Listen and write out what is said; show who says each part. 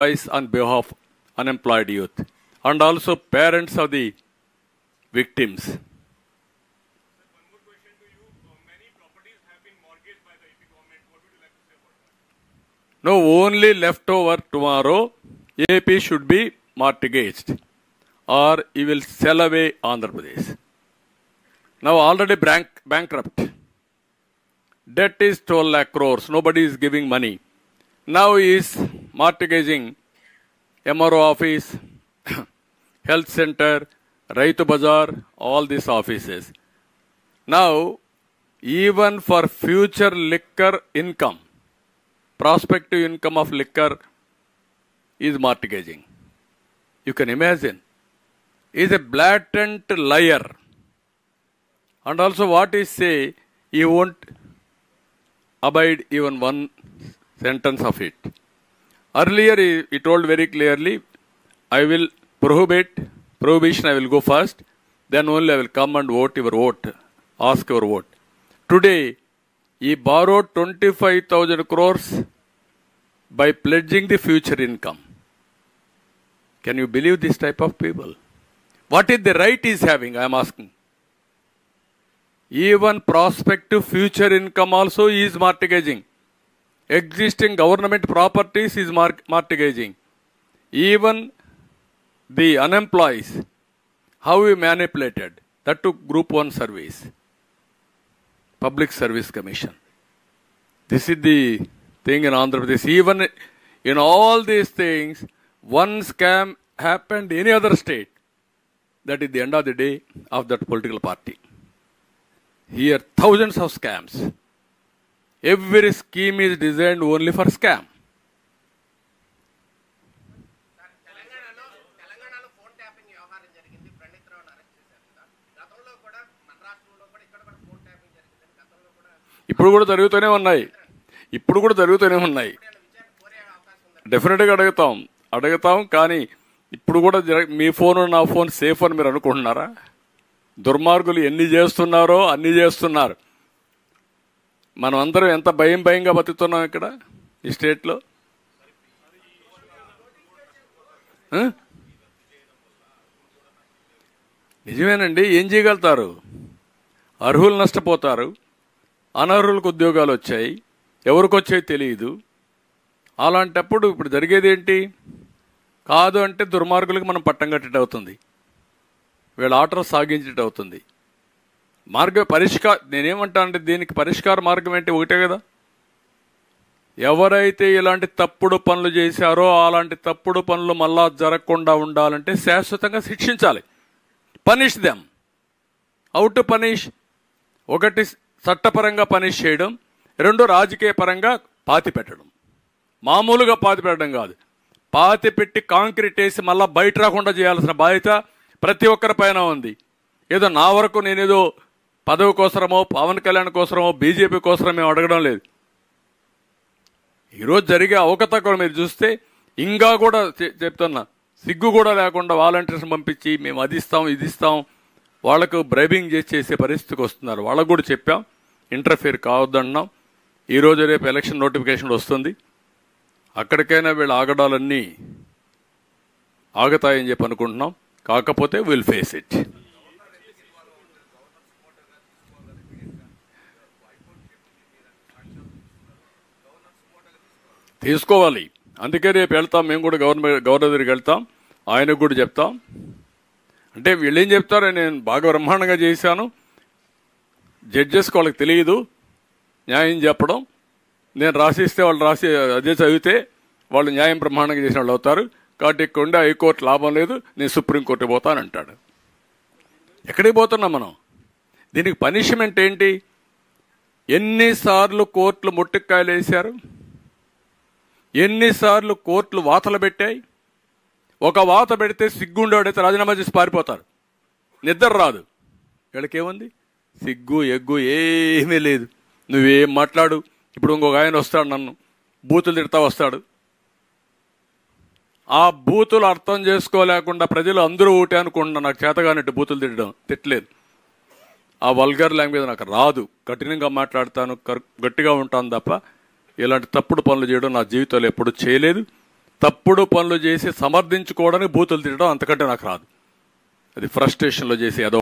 Speaker 1: voice on behalf of unemployed youth and also parents of the victims.
Speaker 2: One more question to you. Many properties have been mortgaged by the AP government. What would you like to say about that?
Speaker 1: No, only leftover tomorrow, AP should be mortgaged or he will sell away Andhra Pradesh. Now already bankrupt. Debt is 12 lakh crores. Nobody is giving money. Now he is mortgaging MRO office, health center, Raitu Bazaar, all these offices. Now, even for future liquor income, prospective income of liquor is mortgaging. You can imagine. He is a blatant liar. And also what he say, he won't abide even one sentence of it. Earlier he told very clearly, I will prohibition I will go first, then only I will come and vote your vote, ask your vote. Today, he borrowed 25,000 crores by pledging the future income. Can you believe this type of people? What is the right he is having, I am asking. Even prospective future income also he is mortgaging. Existing government properties is mortgaging. Even the unemployed, how we manipulated, that took Group 1 service, Public Service Commission. This is the thing in Andhra Pradesh. Even in all these things, one scam happened in any other state. That is the end of the day of that political party. Here, thousands of scams. Every scheme is designed only for scam.
Speaker 3: తెలంగాణలో phone tapping వ్యవహారం జరిగింది. ప్రణీత్ రావును arrest చేశారు కదా. గతంలో కూడా మన రాష్ట్రంలో కూడా ఇక్కడ కూడా ఫోన్ ట్యాపింగ్ జరిగిందని గతంలో కూడా
Speaker 1: ఇప్పుడు కూడా జరుగుతూనే ఉన్నాయి.
Speaker 3: విచారణ కోరే అవకాశం ఉంది.
Speaker 1: డెఫినెట్గా అడుగుతాం కానీ ఇప్పుడు కూడా మీ ఫోన్ నా ఫోన్ సేఫ్ అని మీరు అనుకుంటున్నారా? దుర్మార్గులు ఎన్ని చేస్తున్నారో అన్ని చేస్తున్నారు. మనం అందరం ఎంత భయంగా బతుకుతున్నాం ఇక్కడ ఈ స్టేట్లో. నిజమేనండి, ఏం చేయగలుగుతారు? అర్హులు నష్టపోతారు, అనర్హులకు ఉద్యోగాలు వచ్చాయి, ఎవరికి వచ్చాయి తెలియదు. అలాంటప్పుడు ఇప్పుడు జరిగేది ఏంటి? కాదు అంటే దుర్మార్గులకు మనం పట్టం కట్టేట అవుతుంది, వీళ్ళ ఆటలు సాగించేట అవుతుంది. నేనేమంటానంటే దీనికి పరిష్కార మార్గం ఏంటి? ఒకటే కదా. ఎవరైతే ఇలాంటి తప్పుడు పనులు చేశారో అలాంటి తప్పుడు పనులు మళ్ళా జరగకుండా ఉండాలంటే శాశ్వతంగా శిక్షించాలి. Punish them. How to punish? ఒకటి చట్టపరంగా పనిష్ చేయడం, రెండు రాజకీయ పరంగా పాతి పెట్టడం. మామూలుగా పాతి పెట్టడం కాదు, పాతి పెట్టి కాంక్రీట్ వేసి మళ్ళా బయట రాకుండా చేయాల్సిన బాధ్యత ప్రతి ఒక్కరి పైన ఉంది. ఏదో నా వరకు నేనేదో పదవి కోసమో పవన్ కళ్యాణ్ కోసమో బీజేపీ కోసమో మేము అడగడం లేదు. ఈరోజు జరిగే అవకతవకలు మీరు చూస్తే ఇంకా కూడా చెప్తున్నా, సిగ్గు కూడా లేకుండా వాలంటీర్స్ పంపించి మేము అది ఇస్తాం ఇది ఇస్తాం వాళ్లకు బ్రైబింగ్ చేసే పరిస్థితికి వస్తున్నారు. వాళ్ళకు కూడా చెప్పాం, ఇంటర్ఫియర్ కావద్దన్నాం. ఈరోజు రేపు ఎలక్షన్ నోటిఫికేషన్ వస్తుంది, అక్కడికైనా వీళ్ళ ఆగడాలన్నీ ఆగతాయని చెప్పి అనుకుంటున్నాం. కాకపోతే విల్ ఫేస్ ఇట్. తీసుకోవాలి. అందుకే రేపు వెళ్తాం, మేము కూడా గవర్నర్ దగ్గరికి వెళ్తాం, ఆయనకు కూడా చెప్తాం. అంటే వీళ్ళు ఏం చెప్తారో, నేను బాగా బ్రహ్మాండంగా చేశాను, జడ్జెస్కి వాళ్ళకి తెలియదు న్యాయం చెప్పడం, నేను రాసిస్తే వాళ్ళు అదే చదివితే వాళ్ళు న్యాయం బ్రహ్మాండంగా చేసిన వాళ్ళు అవుతారు, కాబట్టి ఇక్కడ హైకోర్టు లాభం లేదు, నేను సుప్రీంకోర్టుకి పోతానంటాడు. ఎక్కడికి పోతున్నాం మనం? దీనికి పనిష్మెంట్ ఏంటి? ఎన్నిసార్లు కోర్టులు ముట్టుకాయలు వేశారు, ఎన్నిసార్లు కోర్టులు వాతలు పెట్టాయి. ఒక వాత పెడితే సిగ్గుండేవాడైతే రాజీనామా చేసి పారిపోతారు, నిద్ర రాదు. వీళ్ళకేముంది? సిగ్గు ఎగ్గు ఏమీ లేదు. నువ్వేం మాట్లాడు. ఇప్పుడు ఇంకొక ఆయన వస్తాడు, నన్ను బూతులు తిడతా వస్తాడు. ఆ బూతులు అర్థం చేసుకోలేకుండా ప్రజలు అందరూ ఊటే అనుకుంటున్నా, నాకు చేతగానట్టు బూతులు తిట్టలేదు. ఆ వల్గర్ లాంగ్వేజ్ నాకు రాదు, కఠినంగా మాట్లాడతాను, గట్టిగా ఉంటాను తప్ప ఇలాంటి తప్పుడు పనులు చేయడం నా జీవితంలో ఎప్పుడు చేయలేదు. తప్పుడు పనులు చేసి సమర్థించుకోవడానికి బూతులు తిట్టడం అంతకంటే నాకు రాదు. అది ఫ్రస్ట్రేషన్లో చేసి అదో